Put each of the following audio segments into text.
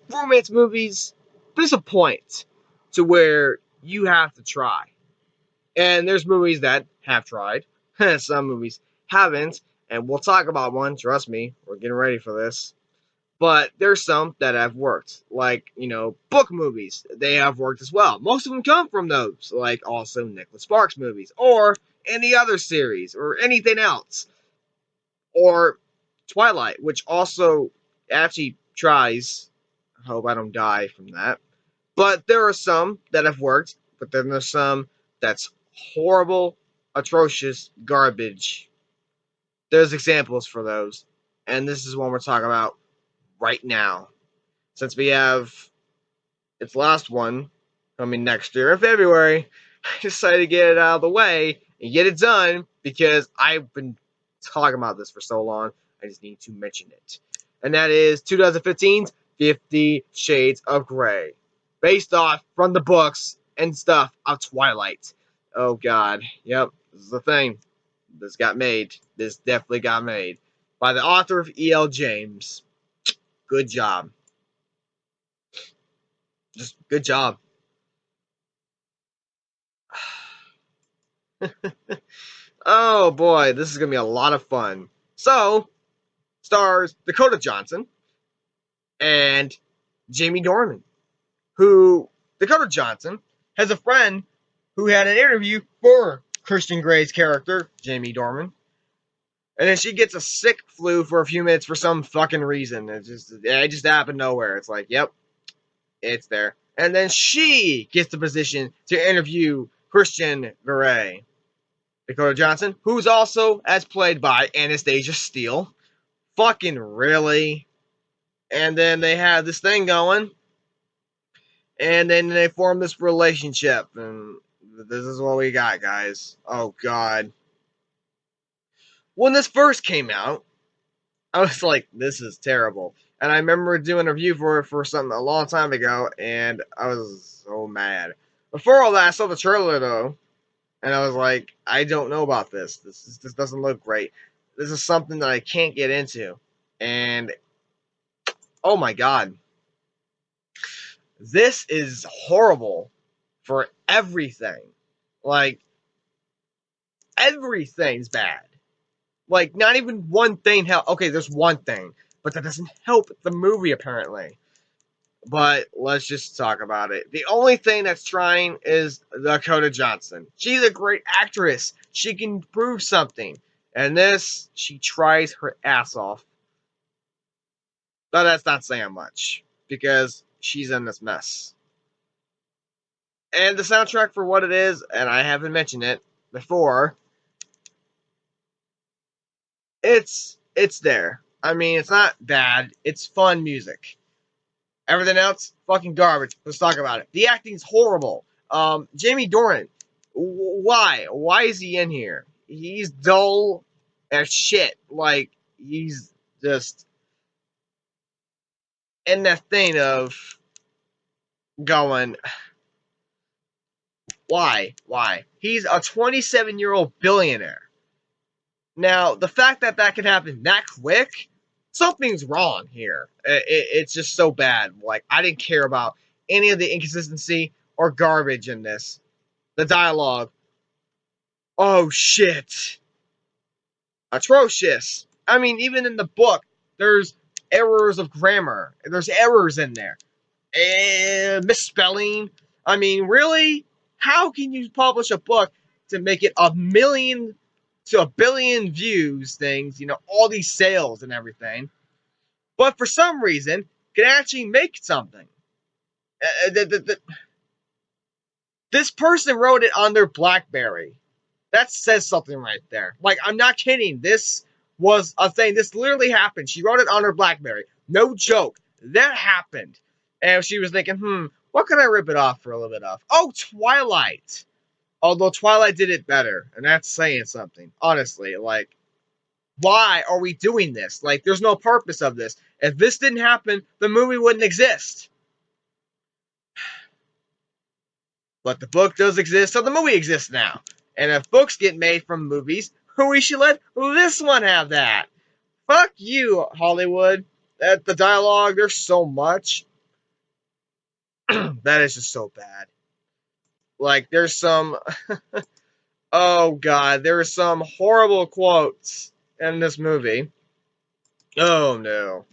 romance movies, there's a point to where you have to try. And there's movies that have tried, some movies haven't, and we'll talk about one, trust me, we're getting ready for this. But there's some that have worked, like, book movies. They have worked as well. Most of them come from those, like also Nicholas Sparks movies, or any other series, or anything else. Or Twilight, which also actually tries. I hope I don't die from that. But there are some that have worked, but then there's some that's horrible, atrocious garbage. There's examples for those, and this is one we're talking about right now. Since we have its last one coming next year in February, I decided to get it out of the way and get it done because I've been talking about this for so long. I just need to mention it. And that is 2015's 50 Shades of Grey, based off from the books and stuff of Twilight. Oh God, yep, this is the thing. This got made. This definitely got made by the author of E.L. James. Good job. Just good job. Oh boy, this is gonna be a lot of fun. So, stars Dakota Johnson and Jamie Dornan, who Dakota Johnson has a friend who had an interview for Christian Grey's character, Jamie Dornan. And then she gets a sick flu for a few minutes for some fucking reason. It just happened nowhere. It's like, yep, it's there. And then she gets the position to interview Christian Grey. Dakota Johnson, who's also as played by Anastasia Steele. Fucking really? And then they have this thing going. And then they form this relationship. And this is what we got, guys. Oh, God. When this first came out, I was like, this is terrible. And I remember doing a review for something a long time ago, and I was so mad. Before all that, I saw the trailer, though, and I was like, I don't know about this. This doesn't look great. This is something that I can't get into. And, oh my God. This is horrible for everything. Like, everything's bad. Like, not even one thing help. Okay, there's one thing, but that doesn't help the movie, apparently. But let's just talk about it. The only thing that's trying is Dakota Johnson. She's a great actress. She can prove something. And this, she tries her ass off. But that's not saying much, because she's in this mess. And the soundtrack for what it is, and I haven't mentioned it before, it's there. I mean, it's not bad. It's fun music. Everything else, fucking garbage. Let's talk about it. The acting's horrible. Jamie Dornan, why? Why is he in here? He's dull as shit. Like, he's just in that thing of going, why? He's a 27-year-old billionaire. Now, the fact that can happen that quick, something's wrong here. It's just so bad. Like, I didn't care about any of the inconsistency or garbage in this. The dialogue, oh shit, atrocious. I mean, even in the book, there's errors of grammar. There's errors in there. Misspelling. I mean, really? How can you publish a book to make it 1,000,000 to 1,000,000,000 views, things, all these sales and everything, but for some reason can actually make something? This person wrote it on their BlackBerry. That says something right there. Like, I'm not kidding. This was a thing. This literally happened. She wrote it on her BlackBerry. No joke. That happened. And she was thinking, what can I rip it off for a little bit of? Oh, Twilight. Although Twilight did it better, and that's saying something. Honestly, like, why are we doing this? Like, there's no purpose of this. If this didn't happen, the movie wouldn't exist. But the book does exist, so the movie exists now. And if books get made from movies, we should let this one have that. Fuck you, Hollywood. The dialogue, there's so much. That is just so bad. Like, there's some. Oh, God. There are some horrible quotes in this movie. Oh, no.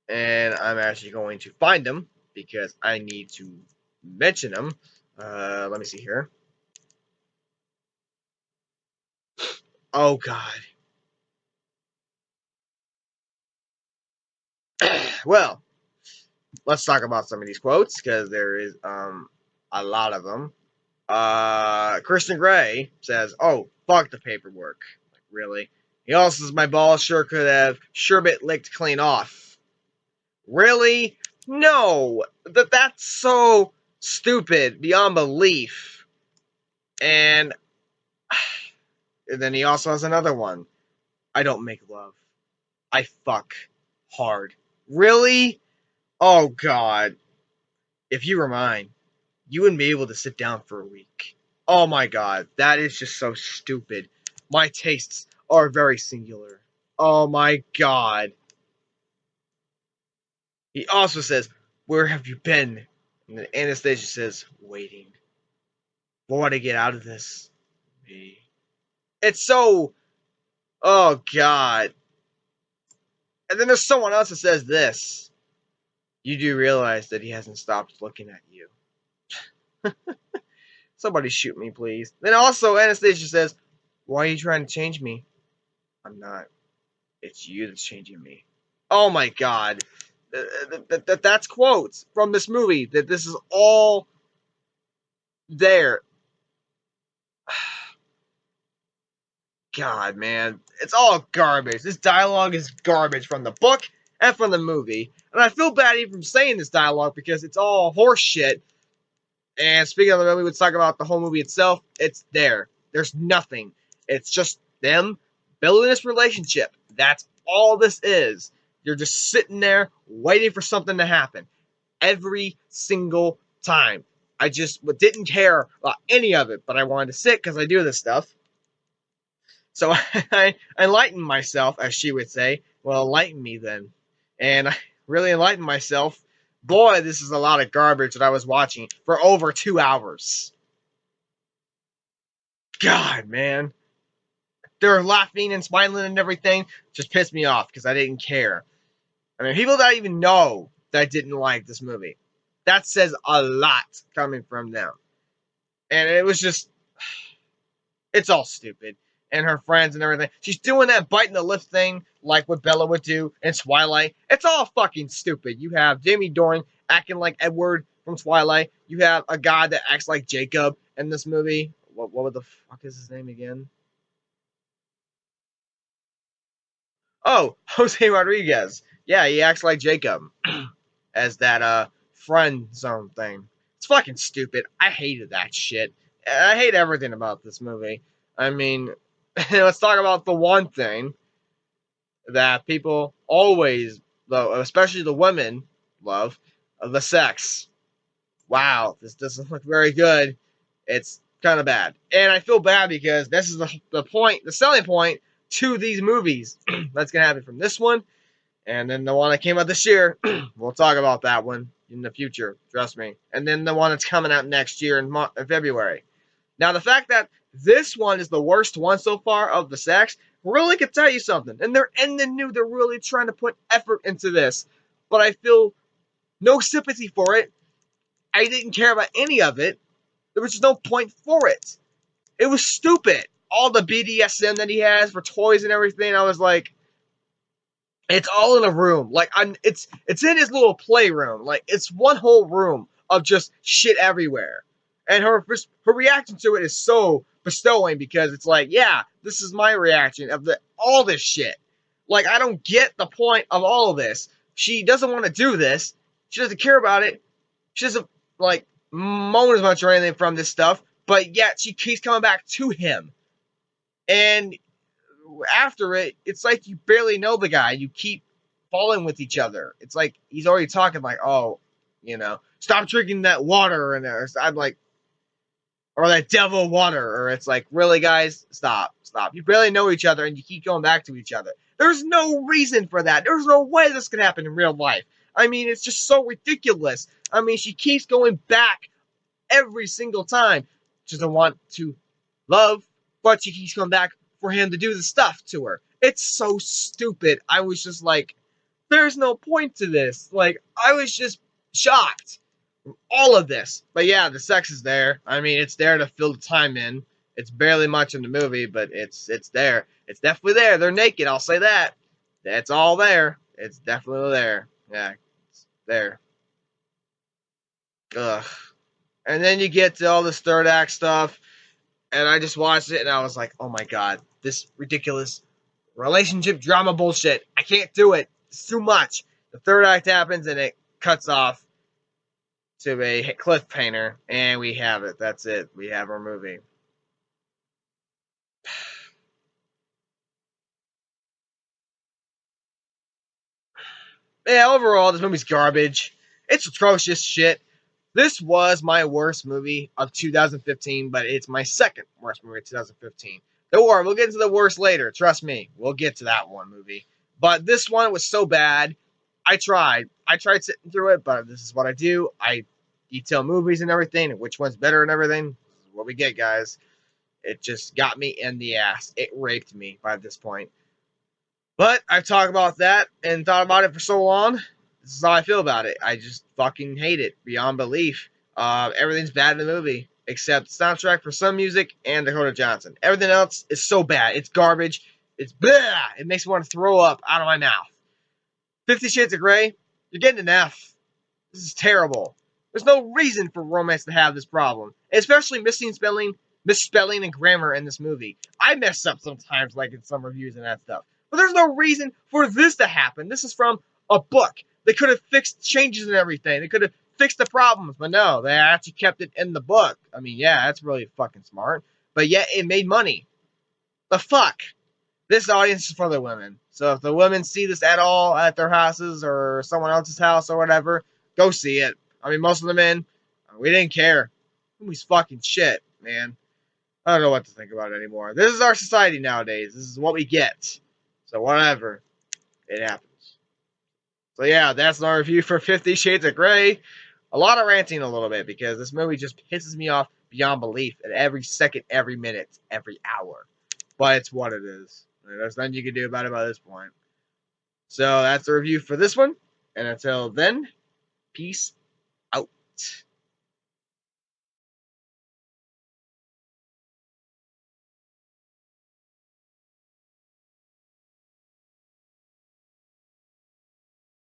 And I'm actually going to find them because I need to mention them. Let me see here. Oh, God. Well, let's talk about some of these quotes because there is a lot of them. Christian Grey says, "Oh, fuck the paperwork." Like, really? He also says, "My balls sure could have sherbet licked clean off." Really? No, that's so stupid beyond belief. And, and then he also has another one. I don't make love. I fuck hard. Really? Oh, God. If you were mine, you wouldn't be able to sit down for a week. Oh my God, that is just so stupid. My tastes are very singular. Oh my God. He also says, "Where have you been?" And then Anastasia says, "Waiting. What to get out of this?" Me. It's so. Oh God. And then there's someone else that says this. "You do realize that he hasn't stopped looking at you." Somebody shoot me, please. Then also, Anastasia says, "Why are you trying to change me?" "I'm not. It's you that's changing me." Oh my God. That's quotes from this movie. That this is all there. God, man. It's all garbage. This dialogue is garbage from the book and from the movie. And I feel bad even from saying this dialogue because it's all horse shit. And speaking of the movie, let's talk about the whole movie itself. It's there. There's nothing. It's just them building this relationship. That's all this is. You're just sitting there waiting for something to happen. Every single time. I just didn't care about any of it, but I wanted to sit because I do this stuff. So I enlightened myself, as she would say. Well, enlighten me then. And I really enlightened myself. Boy, this is a lot of garbage that I was watching for over 2 hours. God, man. They were laughing and smiling and everything. Just pissed me off because I didn't care. I mean, people that even know that I didn't like this movie. That says a lot coming from them. And it was just, it's all stupid. And her friends and everything. She's doing that biting the lip thing like what Bella would do in Twilight. It's all fucking stupid. You have Jamie Dornan acting like Edward from Twilight. You have a guy that acts like Jacob in this movie. What the fuck is his name again? Oh, Jose Rodriguez. Yeah, he acts like Jacob as that friend zone thing. It's fucking stupid. I hated that shit. I hate everything about this movie. I mean, let's talk about the one thing that people always, though, especially the women, love the sex. Wow, this doesn't look very good. It's kind of bad. And I feel bad because this is the point, the selling point to these movies. That's going to happen from this one. And then the one that came out this year, we'll talk about that one in the future, trust me. And then the one that's coming out next year in February. Now, the fact that this one is the worst one so far of the sex really could tell you something. And they're in the new, they're really trying to put effort into this. But I feel no sympathy for it. I didn't care about any of it. There was just no point for it. It was stupid. All the BDSM that he has for toys and everything, I was like, it's all in a room. Like it's in his little playroom. Like it's one whole room of just shit everywhere. And her reaction to it is so bestowing because it's like, yeah, this is my reaction of all this shit. Like I don't get the point of all of this. She doesn't want to do this. She doesn't care about it. She doesn't like moan as much or anything from this stuff. But yet she keeps coming back to him. And after it, it's like you barely know the guy. You keep falling with each other. It's like he's already talking like, oh, stop drinking that water, and I'm like, or that devil water, or it's like, really, guys, stop. You barely know each other, and you keep going back to each other. There's no reason for that. There's no way this could happen in real life. I mean, it's just so ridiculous. I mean, she keeps going back every single time. She doesn't want to love, but she keeps coming back for him to do the stuff to her. It's so stupid. I was just like, there's no point to this. Like, I was just shocked. All of this. But yeah, the sex is there. I mean, it's there to fill the time in. It's barely much in the movie, but it's there. It's definitely there. They're naked, I'll say that. That's all there. It's definitely there. Yeah, it's there. Ugh. And then you get to all this third act stuff, and I just watched it and I was like, oh my god, this ridiculous relationship drama bullshit. I can't do it. It's too much. The third act happens and it cuts off to a cliffhanger, and we have it. That's it. We have our movie. Yeah, overall, this movie's garbage. It's atrocious shit. This was my worst movie of 2015, but it's my second worst movie of 2015. Don't worry, we'll get into the worst later. Trust me, we'll get to that one movie. But this one was so bad. I tried. I tried sitting through it, but this is what I do. I detail movies and everything, and which one's better and everything. This is what we get, guys. It just got me in the ass. It raped me by this point. But I've talked about that and thought about it for so long. This is how I feel about it. I just fucking hate it beyond belief. Everything's bad in the movie except the soundtrack for some music and Dakota Johnson. Everything else is so bad. It's garbage. It's blah. It makes me want to throw up out of my mouth. 50 Shades of Grey, you're getting an F. This is terrible. There's no reason for romance to have this problem, especially misspelling, and grammar in this movie. I mess up sometimes, like in some reviews and that stuff. But there's no reason for this to happen. This is from a book. They could have fixed changes and everything. They could have fixed the problems, but no, they actually kept it in the book. I mean, yeah, that's really fucking smart. But yet it made money. The fuck? This audience is for the women. So if the women see this at all at their houses or someone else's house or whatever, go see it. I mean, most of the men, we didn't care. The movie's fucking shit, man. I don't know what to think about it anymore. This is our society nowadays. This is what we get. So whatever. It happens. So yeah, that's our review for 50 Shades of Grey. A lot of ranting a little bit because this movie just pisses me off beyond belief at every second, every minute, every hour. But it's what it is. There's nothing you can do about it by this point. So that's the review for this one. And until then, peace out.